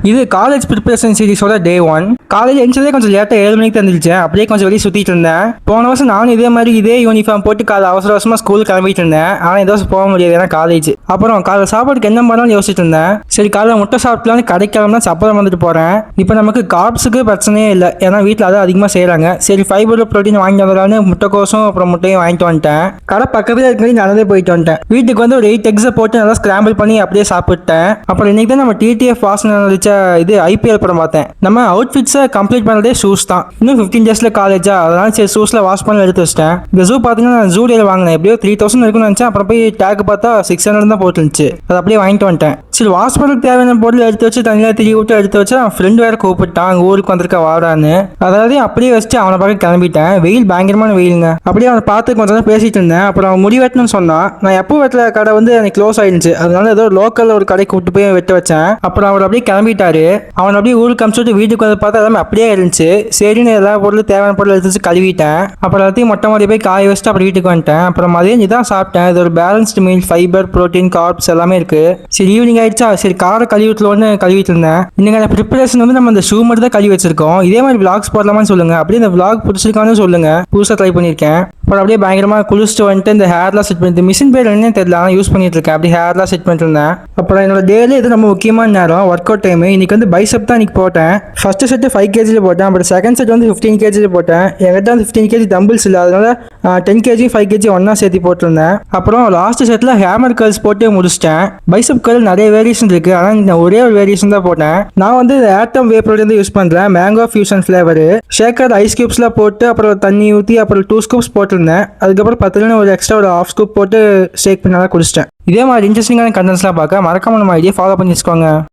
இது college preparation சீரிஸோட டே 1. College எழுந்ததே கொஞ்சம் லேட்டாக 7 மணிக்கு தந்துருச்சேன். அப்படியே கொஞ்சம் வெளியே சுற்றிட்டு இருந்தேன். போன வருஷம் நானும் இதே யூனிஃபார்ம் போட்டு அவசர அவசரமாக ஸ்கூல் கிளம்பிட்டு இருந்தேன். ஆனால் இந்த வருஷம் போக முடியாது, ஏன்னா காலேஜ். அப்புறம் காலை சாப்பாடுக்கு என்ன பண்ணலாம்னு யோசிச்சுட்டு இருந்தேன். சரி காலைல முட்டை சாப்பிடலான்னு கடைக்கிழமை சப்பரம் வந்துட்டு போகிறேன். இப்போ நமக்கு கார்ப்ஸுக்கு பிரச்சனையே இல்லை, ஏன்னா வீட்டில் அதை அதிகமாக செய்கிறாங்க. சரி ஃபைபர் ப்ரோட்டீன் வாங்கி வரலான்னு முட்டைக்கோசம் அப்புறம் முட்டையும் வாங்கிட்டு வந்துட்டேன். கடை பக்கத்தில் இருக்கிறது நடந்தே போயிட்டு வந்துட்டேன். வீட்டுக்கு வந்து ஒரு 8 எக்ஸை போட்டு நல்லா ஸ்கிராம்பிள் பண்ணி அப்படியே சாப்பிட்டேன். அப்புறம் இன்னைக்கு தான் நம்ம டிடிஎஃப் வாசனை நடிச்ச இது ஐபிஎல் படம் பார்த்தேன். நம்ம அவுட்ஃபிட்ஸை கம்ப்ளீட் பண்ணதே ஷூஸ் தான். இன்னும் 15 டேஸ்ல காலேஜா, அதனால சரி ஷூஸ்ல வாஷ் பண்ணி எடுத்து வச்சிட்டேன். இந்த ஷூ பார்த்தீங்கன்னா நான் ஜூடியில் வாங்கினேன். எப்படியோ 3000 இருக்குன்னு நினச்சேன். அப்புறம் போய் டேக் பார்த்தா 600 தான் போட்டுருந்துச்சு. அதை அப்படியே வாங்கிட்டு வந்துட்டேன். சரி வாஷ் பண்ணுறதுக்கு தேவையான பொருள் எடுத்து வச்சு தனியாக திரி விட்டு எடுத்து வச்சு அவன் ஃப்ரெண்டு வேற கூப்பிட்டான், ஊருக்கு வந்திருக்க வாடான்னு. அதாவது அப்படியே வச்சுட்டு அவனை பார்க்க கிளம்பிட்டேன். வெயில் பயங்கரமான வெயிலுங்க. அப்படியே அவனை பார்த்து கொஞ்சம் நேரம் பேசிட்டு இருந்தேன். அப்புறம் அவன் முடி வெட்டணும்னு சொன்னான். நான் எப்போ வெட்டுற கடை வந்து எனக்கு க்ளோஸ் ஆயிடுச்சு. அதனால ஏதோ லோக்கல்ல ஒரு கடை கூப்பிட்டு போய் வெட்ட வச்சேன். அப்புறம் அவர் அப்படியே கிளம்பிட்டாரு. அவன் அப்படியே ஊருக்கு அனுப்பிச்சுட்டு வீட்டுக்கு வந்து பார்த்தா எல்லாமே அப்படியே இருந்துச்சு. சரின்னு எல்லா பொருளும் தேவையான பொருள் எடுத்து வச்சு கழுவிட்டேன். அப்புறம் எல்லாத்தையும் மொட்டை மாடி போய் காய வச்சுட்டு அப்புறம் வீட்டுக்கு வந்துட்டேன். அப்புறம் மதியம் இதான் சாப்பிட்டேன். இது ஒரு balanced meal, fibre, protein, corps எல்லாமே இருக்கு. சரி ஈவினிங் ஆயிடுச்சா, சரி காரை கழுவிட்டுலன்னு கழுவிட்டு இருந்தேன். இன்னைக்கு ப்ரிப்பரேஷன் வந்து நம்ம இந்த ஷூ மட்டும் தான் கழுவி வச்சிருக்கோம். இதே மாதிரி விளாக்ஸ் போடலாமான்னு சொல்லுங்க. அப்படியே இந்த விளாக் பிடிச்சிருக்கான்னு சொல்லுங்க. புதுசாக ட்ரை பண்ணியிருக்கேன். அப்புறம் அப்படியே பயங்கரமாக குளிச்சுட்டு வந்துட்டு இந்த ஹேர்லாம் செட் பண்ணிட்டு மிஷின் பேர் என்னன்னு தெரியல, ஆனால் யூஸ் பண்ணிட்டு இருக்கேன். அப்படி ஹேர்லாம் செட் பண்ணிட்டு இருந்தேன். அப்புறம் என்னோட டேல இது ரொம்ப முக்கியமான நேரம், ஒர்க் அவுட் டைம். இன்னைக்கு வந்து பைசப் தான் இன்னைக்கு போட்டேன். ஃபர்ஸ்ட் செட் 5 kg போட்டேன். அப்புறம் செகண்ட் செட் வந்து 15 kg போட்டேன். என்கிட்ட வந்து 15 kg டம்பிள்ஸ் இல்லை, அதனால 10 kg 5 kg ஒன்னா சேர்த்து போட்டிருந்தேன். அப்புறம் லாஸ்ட் செட்ல ஹேமர் கர்ல்ஸ் போட்டு முடிச்சிட்டேன். பைசப் கர்ல் நிறைய வேரியேஷன் இருக்கு, ஆனால் நான் ஒரே ஒரு வேரியேஷன் தான் போட்டேன். நான் வந்து ஆட்டம் வே ப்ரோட்டீன் யூஸ் பண்றேன், mango fusion flavour. Shaker ice கியூப்ஸ்லாம் போட்டு அப்புறம் தண்ணி ஊற்றி அப்புறம் 2 ஸ்கூப்ஸ் போட்டிருந்தேன். அதுக்கப்புறம் 10 ஒரு எக்ஸ்ட்ரா ஒரு 1/2 ஸ்கூப் போட்டு ஷேக் பண்ணி நல்லா குடிச்சிட்டேன். இதே மாதிரி இன்ட்ரெஸ்டிங்கான கண்டென்ட்ஸ்லாம் பார்க்க மறக்காம நம்ம ஐடியா ஃபாலோ பண்ணி வச்சுக்கோங்க.